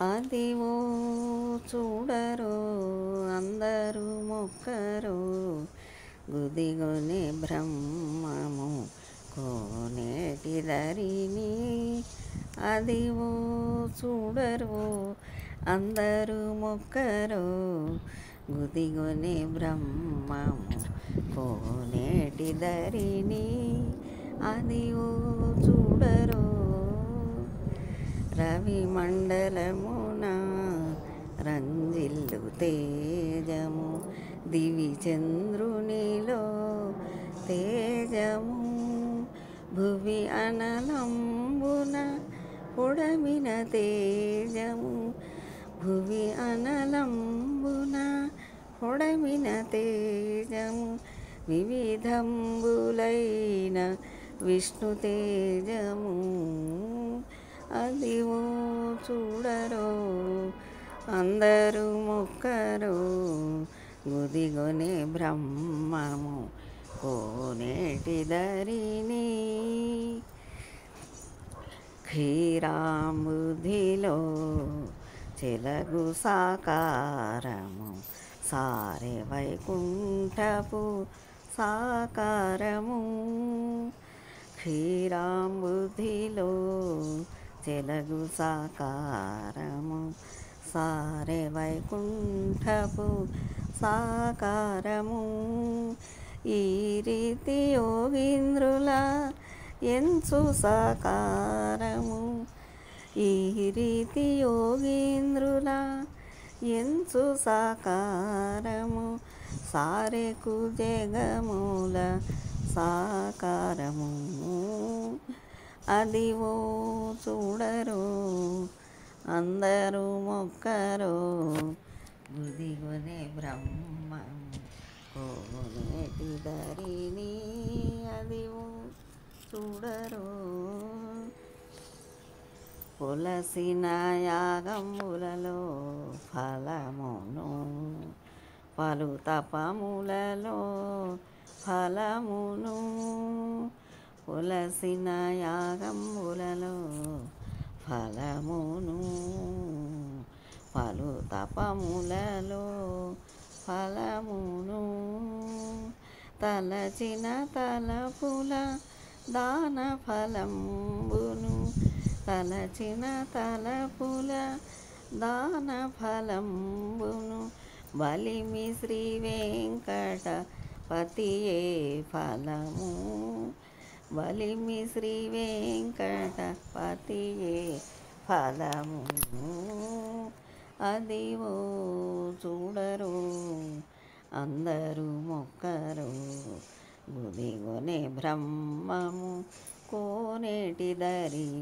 అదివో చూడరో అందరూ మొక్కరో గుదిగొనే బ్రహ్మము కోనేటి దరిని. అదివో చూడరో అందరూ మొక్కరో గుదిగొనే బ్రహ్మము కోనేటి దరిని. అదివో చూడరో రవి మండలమున రంజిల్లు తేజము దివి చంద్రునిలో తేజము భువి అనలంబున పొడమిన తేజము భువి అనలంబున పొడమిన తేజము వివిధంబులైన విష్ణు తేజము. అదివో చూడరో అందరూ మొక్కరో గుదిగొనే బ్రహ్మము కోనేటి దరిని. క్షీరాంబుధిలో చెలగు సాకారము సారె వైకుంఠపు సాకారము. క్షీరాంబుధిలో చెలగు సాకారము సారె వైకుంఠపు సాకారము. ఈ రీతి యోగీంద్రుల ఎంచు సాకారము ఈ రీతి యోగీంద్రుల ఎంచు సాకారము సారెకు జగముల సాకారము. అదివో చూడరో అందరూ మొక్కరో గుదిగొనే బ్రహ్మము కోనేటి దరిని. అదివో చూడరో పులసిన యాగములలో ఫలమును పలు తపములలో ఫలమును పులసిన యాగములలో ఫలమును పలు తపములలో ఫలమును తలచిన తలపుల దాన ఫలంబును తలచిన తలపుల దాన ఫలంబును బలిమి శ్రీ వెంకటపతియే ఫలము బలిమి శ్రీ వెంకటపతియే ఫలము. అదివో చూడరో అందరూ మొక్కరో గుదిగొనే బ్రహ్మము కోనేటి దరిని.